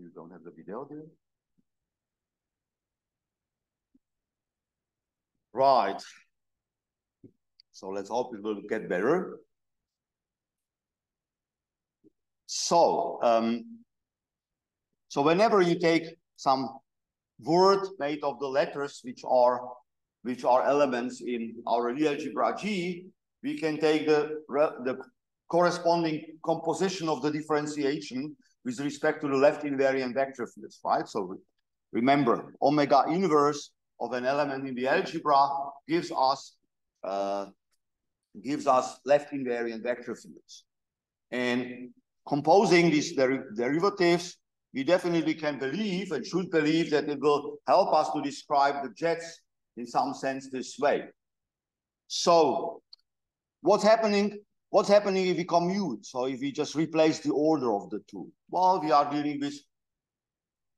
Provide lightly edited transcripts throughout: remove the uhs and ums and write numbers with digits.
you don't have the video there. Right. So let's hope it will get better. So, so whenever you take some word made of the letters which are elements in our real algebra G, we can take the corresponding composition of the differentiation with respect to the left invariant vector fields, right? So remember, omega inverse of an element in the algebra gives us left invariant vector fields. And composing these derivatives, we definitely can believe and should believe that it will help us to describe the jets in some sense this way. So what's happening if we commute? So if we just replace the order of the two? Well, we are dealing with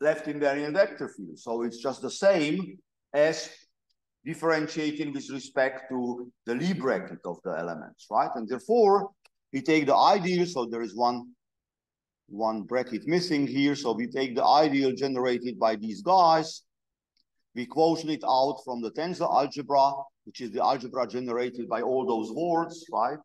left invariant vector field. So it's just the same as differentiating with respect to the Lie bracket of the elements, right? And therefore, we take the ideal, so there is one bracket missing here. So we take the ideal generated by these guys. We quotient it out from the tensor algebra, which is the algebra generated by all those words, right?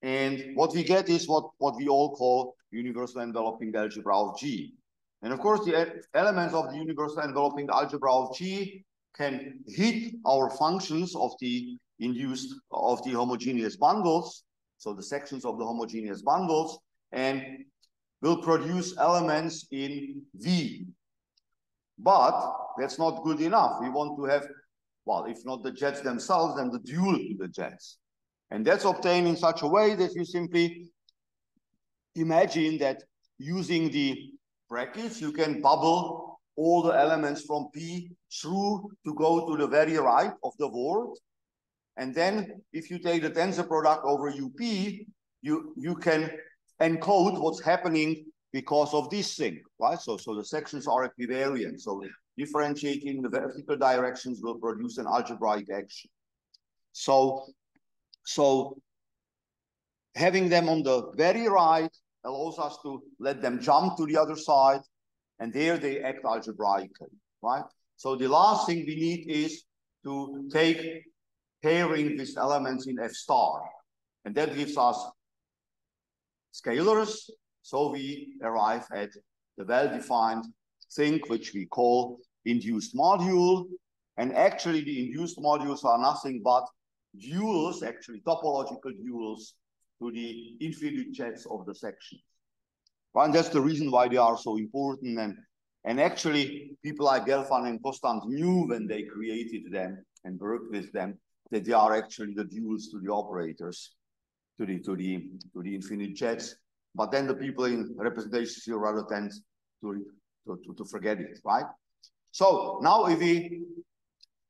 And what we get is what we all call universal enveloping algebra of G. And of course, the elements of the universal enveloping algebra of G can hit our functions of the homogeneous bundles, so the sections of the homogeneous bundles, and will produce elements in V. But that's not good enough. We want to have, well, if not the jets themselves, then the dual to the jets. And that's obtained in such a way that you simply imagine that using the brackets, you can bubble all the elements from P through to go to the very right of the word. And then if you take the tensor product over UP, you can encode what's happening because of this thing, right? So the sections are equivariant. So differentiating the vertical directions will produce an algebraic action. So having them on the very right allows us to let them jump to the other side, and there they act algebraically, right? So the last thing we need is to take pairing with elements in F star, and that gives us scalars. So we arrive at the well-defined thing which we call induced module. And actually the induced modules are nothing but duals, actually topological duals to the infinite jets of the section. Right? And that's the reason why they are so important. And actually people like Gelfand and Constant knew when they created them and worked with them that they are actually the duals to the operators, to the infinite jets. But then the people in representation here rather tend to forget it, right? So now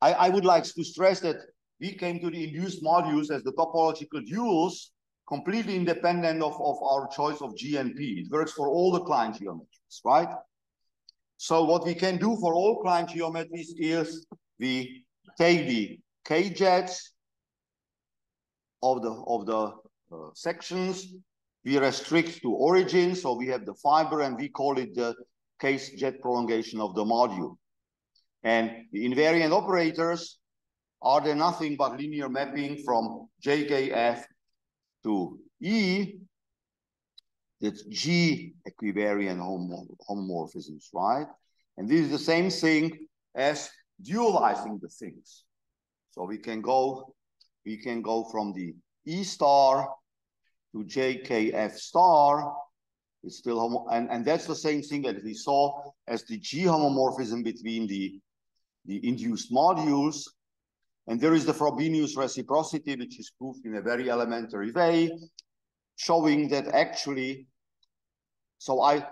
I would like to stress that we came to the induced modules as the topological duals, completely independent of our choice of G and P. It works for all the Klein geometries, right? So what we can do for all Klein geometries is we take the K jets of the sections. We restrict to origin, so we have the fiber, and we call it the case jet prolongation of the module. And the invariant operators are there nothing but linear mapping from JKF to E. That's G equivariant homomorphisms, right? And this is the same thing as dualizing the things. So we can go from the E star to JKF star. It's still and that's the same thing that we saw as the G homomorphism between the induced modules. And there is the Frobenius reciprocity, which is proved in a very elementary way, showing that actually, so I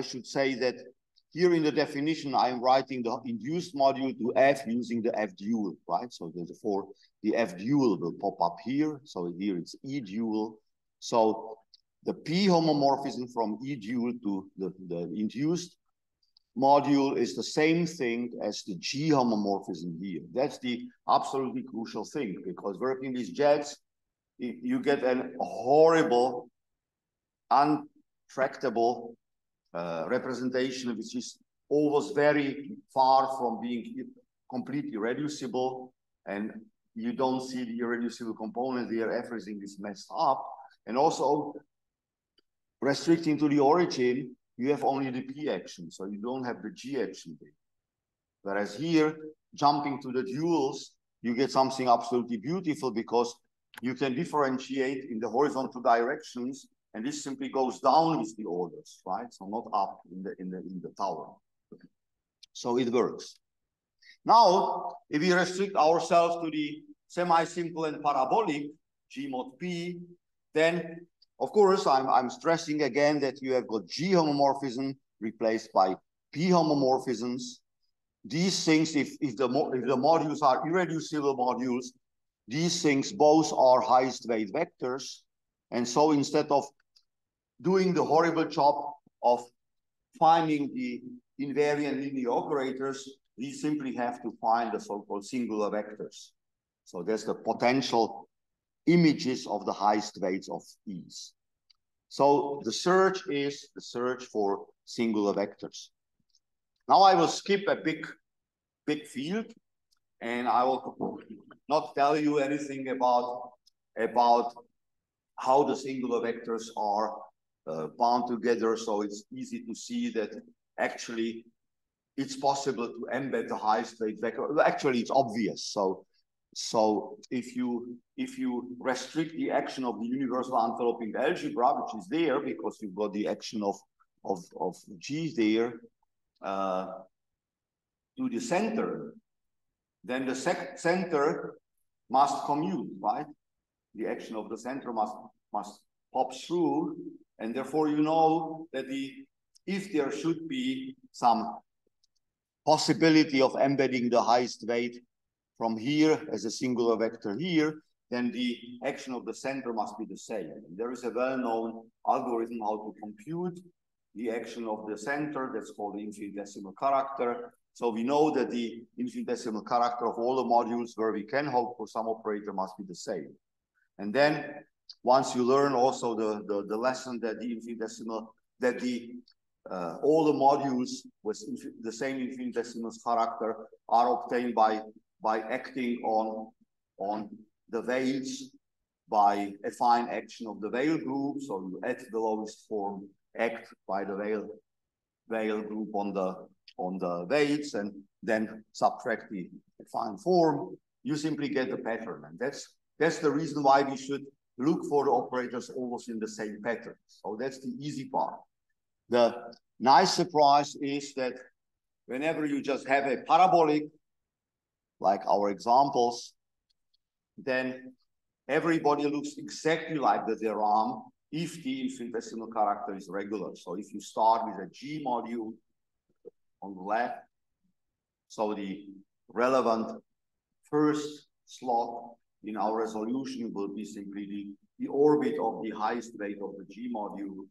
should say that here in the definition, I'm writing the induced module to F using the F dual, right? So therefore, the F dual will pop up here. So here it's E dual. So the P homomorphism from E dual to the induced module is the same thing as the G homomorphism here. That's the absolutely crucial thing, because working with jets, you get a horrible, tractable representation, which is always very far from being completely reducible, and you don't see the irreducible component there. Everything is messed up. And also, restricting to the origin, you have only the P action, so you don't have the G action there. Whereas here, jumping to the duals, you get something absolutely beautiful, because you can differentiate in the horizontal directions, and this simply goes down with the orders, right? So not up in the tower. So it works. Now, if we restrict ourselves to the semi-simple and parabolic G mod P, then of course I'm stressing again that you have got G homomorphism replaced by P homomorphisms. These things, if the modules are irreducible modules, these things both are highest weight vectors. And so instead of doing the horrible job of finding the invariant linear operators, we simply have to find the so-called singular vectors. So there's the potential images of the highest weights of these. So the search is the search for singular vectors. Now I will skip a big field, and I will not tell you anything about how the singular vectors are bound together. So it's easy to see that actually it's possible to embed the highest weight vector. Well, actually, it's obvious. So if you restrict the action of the universal enveloping algebra, which is there because you've got the action of G there, to the center, then the center must commute, right? The action of the center must pop through, and therefore you know that if there should be some possibility of embedding the highest weight from here as a singular vector here, then the action of the center must be the same. And there is a well-known algorithm how to compute the action of the center. That's called the infinitesimal character. So we know that the infinitesimal character of all the modules where we can hope for some operator must be the same. And then once you learn also the lesson that the infinitesimal, that all the modules with the same infinitesimal character are obtained by acting on the Weyls by affine action of the Weyl group. So you add the lowest form, act by the Weyl group on the Weyls, and then subtract the affine form. You simply get the pattern, and that's the reason why we should look for the operators always in the same pattern. So that's the easy part. The nice surprise is that whenever you just have a parabolic, like our examples, then everybody looks exactly like the theorem if the infinitesimal character is regular. So if you start with a G module on the left, so the relevant first slot in our resolution will be simply the orbit of the highest weight of the G module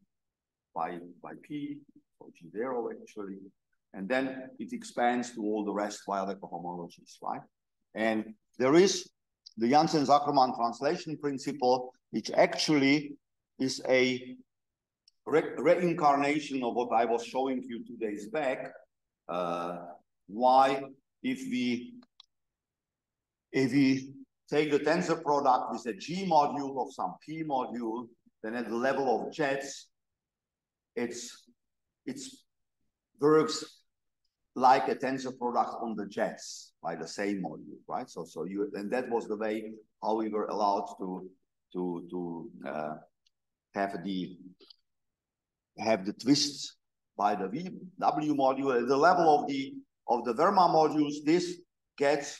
by P, or G0 actually. And then it expands to all the rest via the cohomologies, right? And there is the Janssen-Zuckerman translation principle, which actually is a reincarnation of what I was showing you 2 days back. Why, if we take the tensor product with a G module of some P module, then at the level of jets, it works like a tensor product on the jets by the same module, right? So and that was the way how we were allowed to have the twists by the W module. At the level of the Verma modules, this gets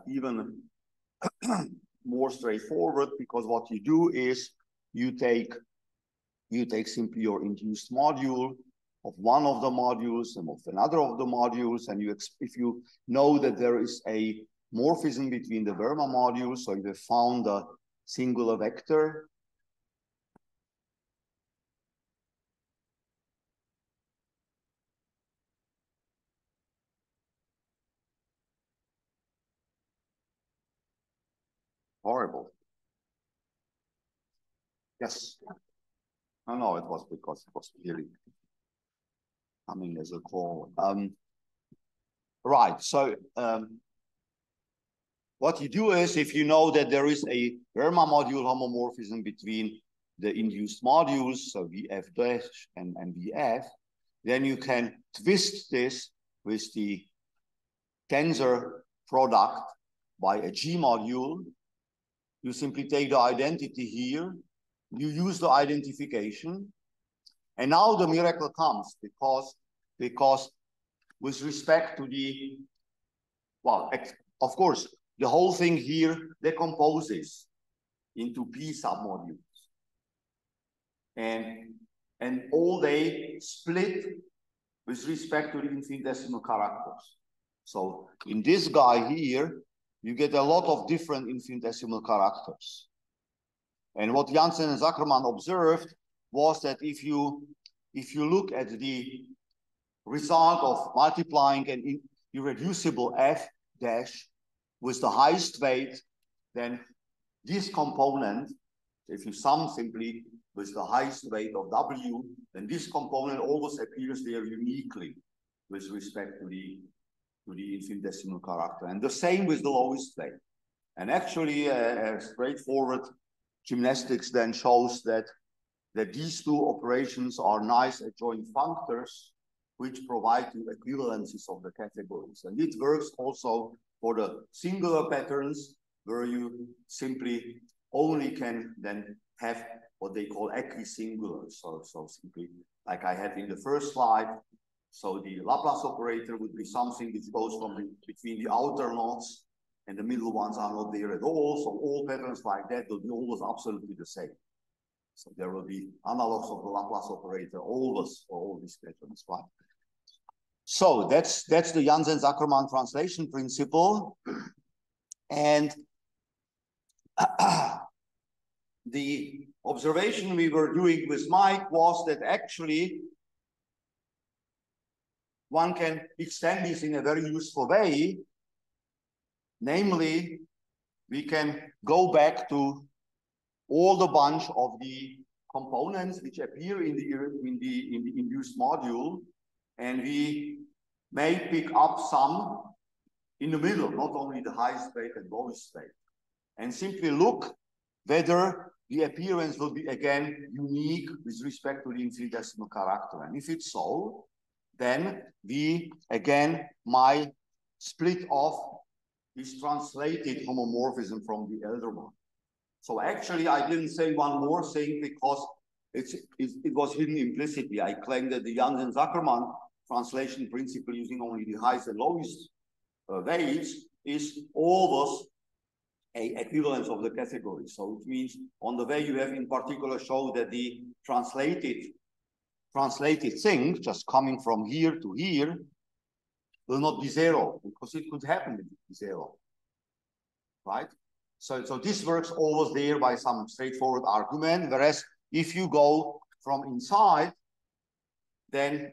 even more straightforward, because what you do is you take simply your induced module of one of the modules and of another of the modules, and if you know that there is a morphism between the Verma modules, so you have found a singular vector, horrible. Yes. No, it was because it was really coming as a call. Right. So what you do is, if you know that there is a Fermat module homomorphism between the induced modules, so VF dash and VF, then you can twist this with the tensor product by a G module. You simply take the identity here, you use the identification, and now the miracle comes because with respect to the, well, of course, the whole thing here decomposes into P submodules. And all they split with respect to the infinitesimal characters. So in this guy here, you get a lot of different infinitesimal characters. And what Janssen and Zuckerman observed was that if you look at the result of multiplying an irreducible F dash with the highest weight, then this component, if you sum simply with the highest weight of W, then this component always appears there uniquely with respect to the infinitesimal character. And the same with the lowest weight. And actually, straightforward gymnastics then shows that these two operations are nice adjoint functors which provide you equivalences of the categories. And it works also for the singular patterns where you simply only can then have what they call equisingulars. So simply like I had in the first slide. So the Laplace operator would be something which goes from between the outer knots and the middle ones are not there at all. So all patterns like that will be always absolutely the same. So there will be analogs of the Laplace operator always for all these patterns, right? So that's the Janssen-Zuckerman translation principle. And the observation we were doing with Mike was that actually one can extend this in a very useful way. Namely, we can go back to all the bunch of the components which appear in the induced module, and we may pick up some in the middle, not only the highest weight and lowest weight, and simply look whether the appearance will be again unique with respect to the infinitesimal character. And if it's so, then we again might split off this translated homomorphism from the elder one. So actually, I didn't say one more thing because it was hidden implicitly. I claimed that the Janssen-Zuckerman translation principle using only the highest and lowest weights is always an equivalence of the category. So it means on the way you have in particular show that the translated thing just coming from here to here will not be zero, because it could happen to be zero, right? So this works always there by some straightforward argument, whereas if you go from inside, then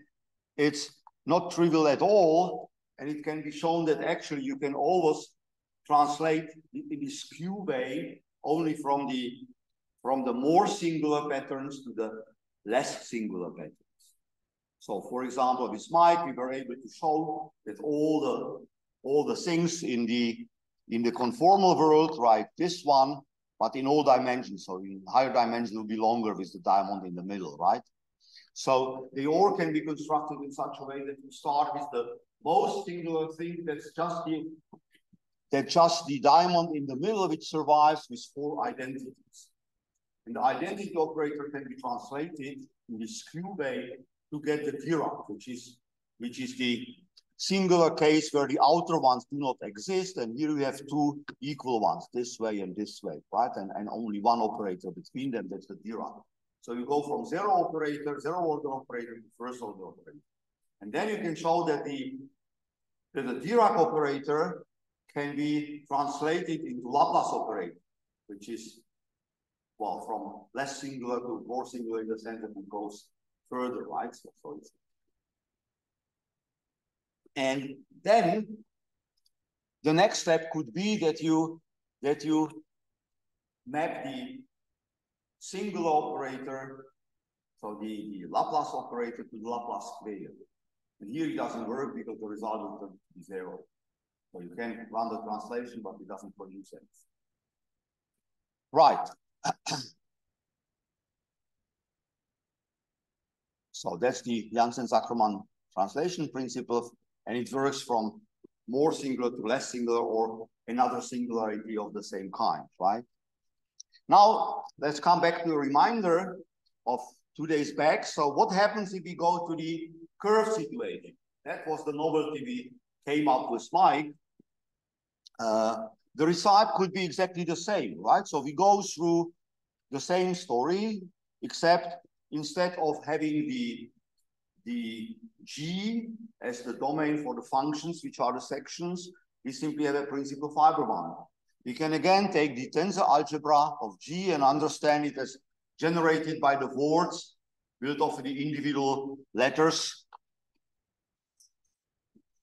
it's not trivial at all, and it can be shown that actually you can always translate in this skew way only from the more singular patterns to the less singular patterns. So, for example, with Mike, we were able to show that all the things in the conformal world, right? This one, but in all dimensions. So in higher dimensions will be longer with the diamond in the middle, right? So they all can be constructed in such a way that you start with the most singular thing that's just the diamond in the middle, which survives with 4 identities. And the identity operator can be translated in this skew way to get the Dirac, which is the singular case where the outer ones do not exist, and here we have 2 equal ones, this way and this way, right? And only one operator between them, that's the Dirac. So you go from zero order operator to first order operator. And then you can show that the Dirac operator can be translated into Laplace operator, which is, well, from less singular to more singular in the sense that it goes further, right? And then the next step could be that you map the singular operator So the Laplace operator to the Laplace square. And here it doesn't work because the result will be 0. So you can run the translation, but it doesn't produce anything. Right. So that's the Janssen-Zuckerman translation principle, and it works from more singular to less singular or another singularity of the same kind, right? Now, let's come back to a reminder of 2 days back. So what happens if we go to the curve situation? That was the novelty we came up with, Mike. The result could be exactly the same, right? So we go through the same story, except instead of having the G as the domain for the functions, which are the sections, we simply have a principal fiber bundle. We can again take the tensor algebra of G and understand it as generated by the words built of the individual letters.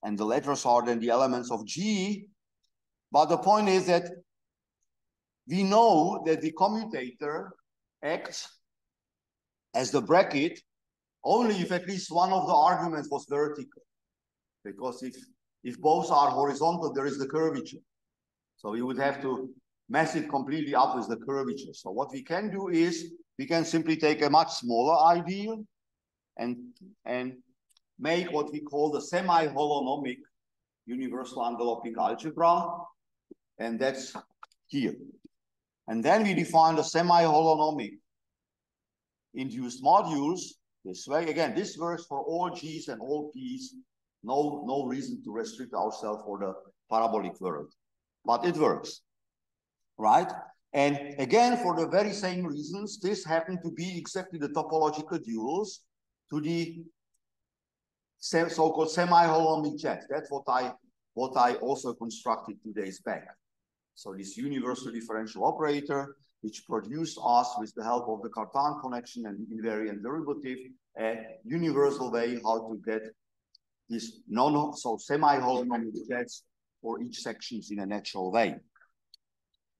And the letters are then the elements of G. But the point is that we know that the commutator acts as the bracket only if at least one of the arguments was vertical. Because if both are horizontal, there is the curvature. So we would have to mess it completely up with the curvature. So what we can do is we can simply take a much smaller ideal and make what we call the semi-holonomic universal enveloping algebra. And that's here. And then we define the semi-holonomic induced modules this way. Again, this works for all G's and all P's. No reason to restrict ourselves for the parabolic world. But it works, right? And again, for the very same reasons, this happened to be exactly the topological duals to the so-called semi-holonomic jet. That's what I also constructed 2 days back. So this universal differential operator, which produced us with the help of the Cartan connection and the invariant derivative, a universal way how to get this semi-holonomic jets for each sections in a natural way.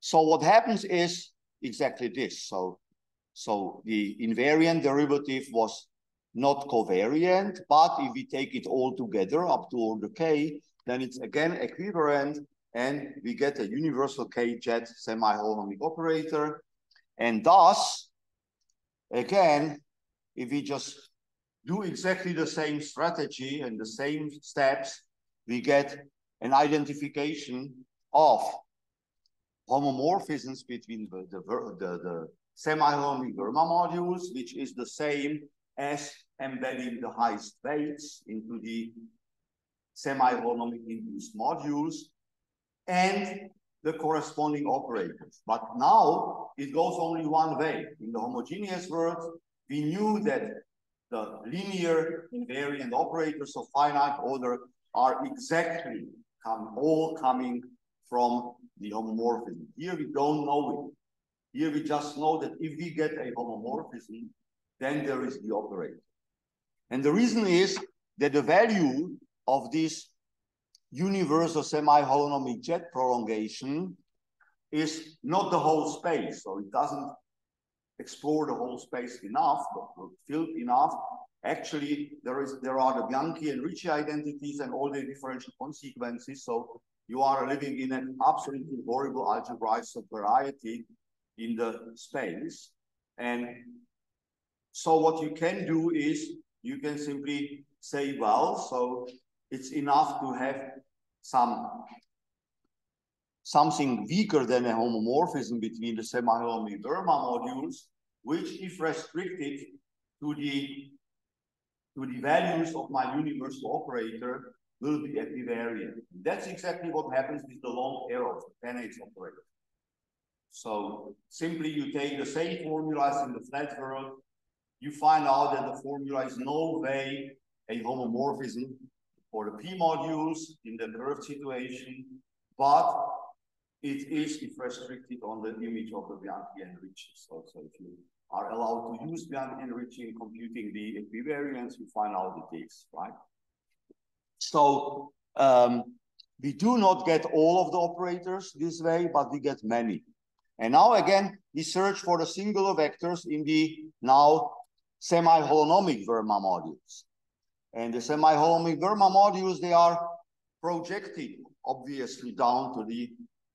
So what happens is exactly this. So the invariant derivative was not covariant, but if we take it all together up to order k, then it's again equivalent, and we get a universal k-jet semi-holonomic operator. And thus, again, if we just do exactly the same strategy and the same steps, we get an identification of homomorphisms between the semi-holonomic Verma modules, which is the same as embedding the highest weights into the semi-holonomic induced modules and the corresponding operators. But now it goes only one way. In the homogeneous world, we knew that the linear invariant operators of finite order are exactly all coming from the homomorphism. Here we don't know it. Here we just know that if we get a homomorphism, then there is the operator. And the reason is that the value of this universal semi-holonomic jet prolongation is not the whole space. So it doesn't explore the whole space enough, but filled enough. Actually, there are the Bianchi and Ricci identities and all the differential consequences. So you are living in an absolutely horrible algebraic variety in the space. And so what you can do is you can simply say, well, so it's enough to have something weaker than a homomorphism between the semi-holonomic Verma modules, which, if restricted to the values of my universal operator, will be equivariant. That's exactly what happens with the long arrows, the 10H operator. So simply you take the same formulas in the flat world, you find out that the formula is no way a homomorphism for the P modules in the curved situation, but it is if restricted on the image of the Bianchi and Ricci. So if you are allowed to use Bianchi and Ricci in computing the equivariance, you find out it is, right? So we do not get all of the operators this way, but we get many. And now again, we search for the singular vectors in the now semi-holonomic Verma modules. And the semi-holonomic Verma modules, they are projected, obviously, down to the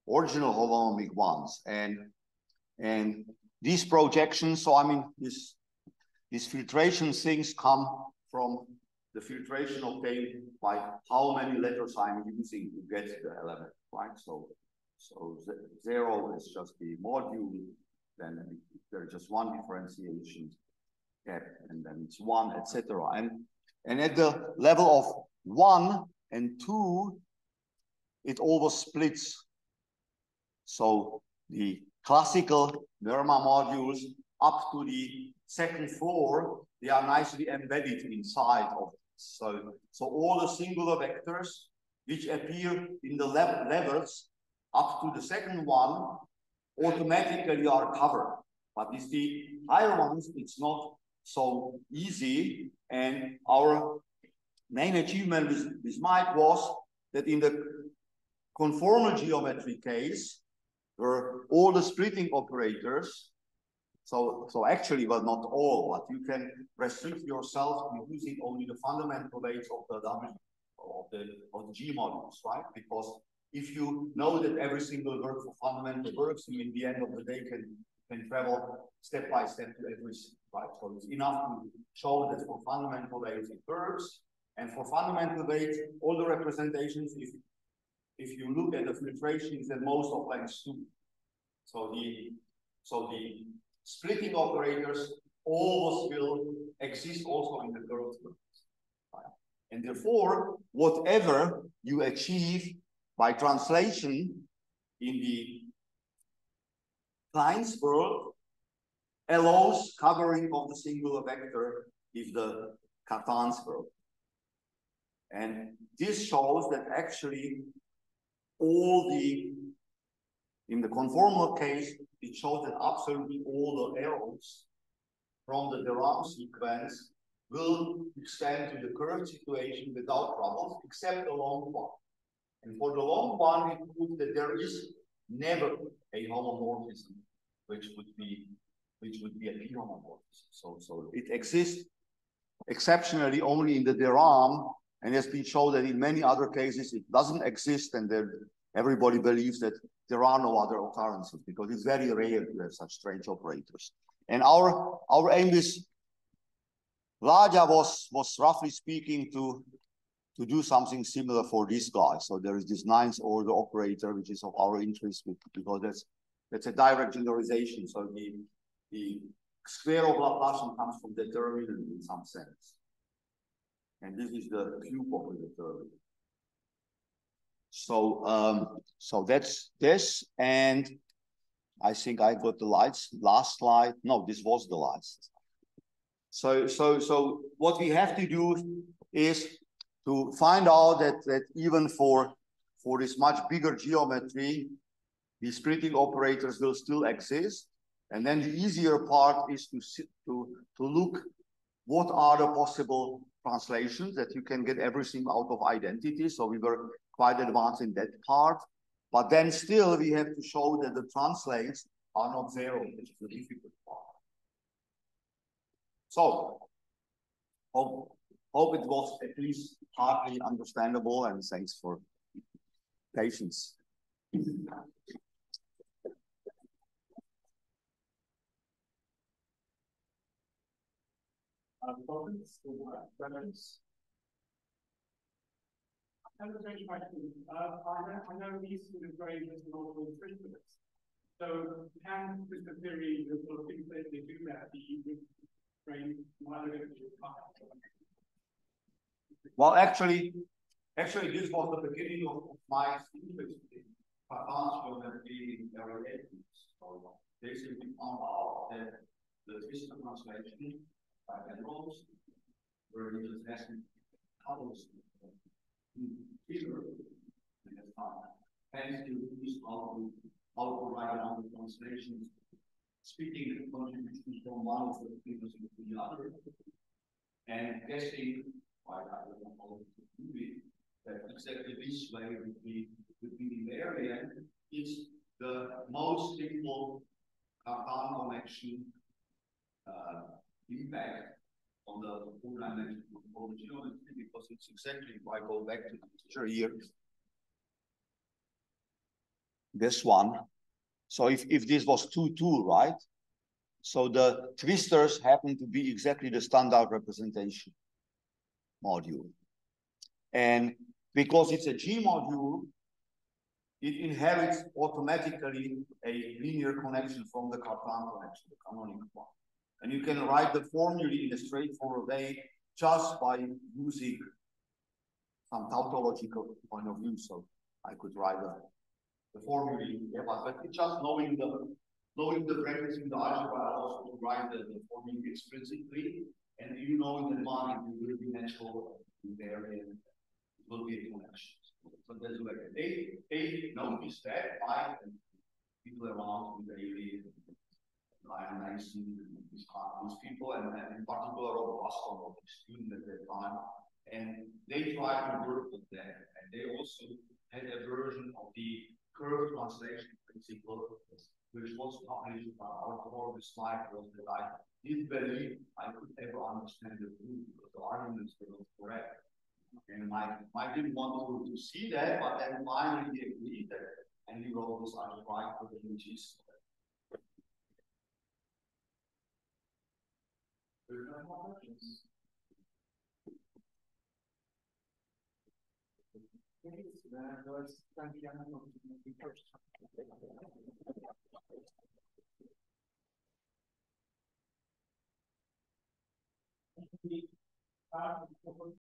original holonomic ones. And these projections, so I mean, these filtration things come from the filtration obtained by how many letters I'm using to get the element, right? So 0 is just the module, then there's just one differentiation step, and then it's 1, etc. And at the level of 1 and 2, it always splits. So the classical Verma modules up to the second floor, they are nicely embedded inside of this. So all the singular vectors which appear in the levels up to the second one automatically are covered. But it's the higher ones, it's not so easy. And our main achievement with Mike was that in the conformal geometry case, where all the splitting operators, so actually, well, not all, but you can restrict yourself to using only the fundamental weights of the W of the G modules, right? Because if you know that every single work for fundamental works, you in the end of the day can travel step by step to everything, right? So it's enough to show that for fundamental weights it works, and for fundamental weights, all the representations, if you look at the filtrations, then most of them do. So the splitting operators always will exist also in the curved works. Right? And therefore, whatever you achieve by translation in the Klein's world allows covering of the singular vector if the Cartan's world. And this shows that actually in the conformal case, it shows that absolutely all the arrows from the Derang sequence will extend to the curved situation without troubles, except the long one. And for the long one, we prove that there is never a homomorphism, which would be a p-homomorphism. So it exists exceptionally only in the Derang, and it's been shown that in many other cases it doesn't exist, and everybody believes that there are no other occurrences because it's very rare to have such strange operators. And our aim with Vlada was roughly speaking to do something similar for this guy. So there is this ninth order operator which is of our interest because that's a direct generalization. So the square of Laplacian comes from determinant in some sense. And this is the cube of the determinant. So that's this, and I think I got the last slide. No, this was the last. So what we have to do is to find out that even for this much bigger geometry, the splitting operators will still exist. And then the easier part is to look what are the possible translations that you can get everything out of identity. So we were quite advanced in that part. But then still we have to show that the translates are not zero, which is the difficult part. So hope it was at least partly understandable, and thanks for patience. Comments? I have a strange question. I know these sort of equations are all infringement. So can the theory, the sort of things that they do that, the frame, well, actually, this was the beginning of my interest in Cartan's geometry in variations. So basically, we found out that the physical translation by animals were just asking colors figure and that's fine. Hence, you use how to write down the translations, speaking the contributions from one of the figures to the other, and guessing why I don't know how to do it, that exactly this way would be invariant is the most simple Cartan connection impact on the full-dimensional homogeneity, because it's exactly, if I go back to the picture here, this one. So if this was 2, right? So the twisters happen to be exactly the standard representation module. And because it's a G module, it inherits automatically a linear connection from the Cartan connection, the canonical one. And you can write the formulae in a straightforward way just by using some tautological point of view. So I could write the formulae, yeah, but it's just knowing the brackets in the algebra, also to write the formulae explicitly. And you know in advance it will be natural, invariant, it will be a connection. So there's like they notice that, right? And people around in the area, these people, and in particular Rob Boston, the student at that time, and they tried to work with that, and they also had a version of the curve translation principle, which was published by our core slide, was that I didn't believe I could ever understand the proof because the arguments were not correct. And Mike didn't want to see that, but then finally he agreed that, and he wrote this algebraic probabilities.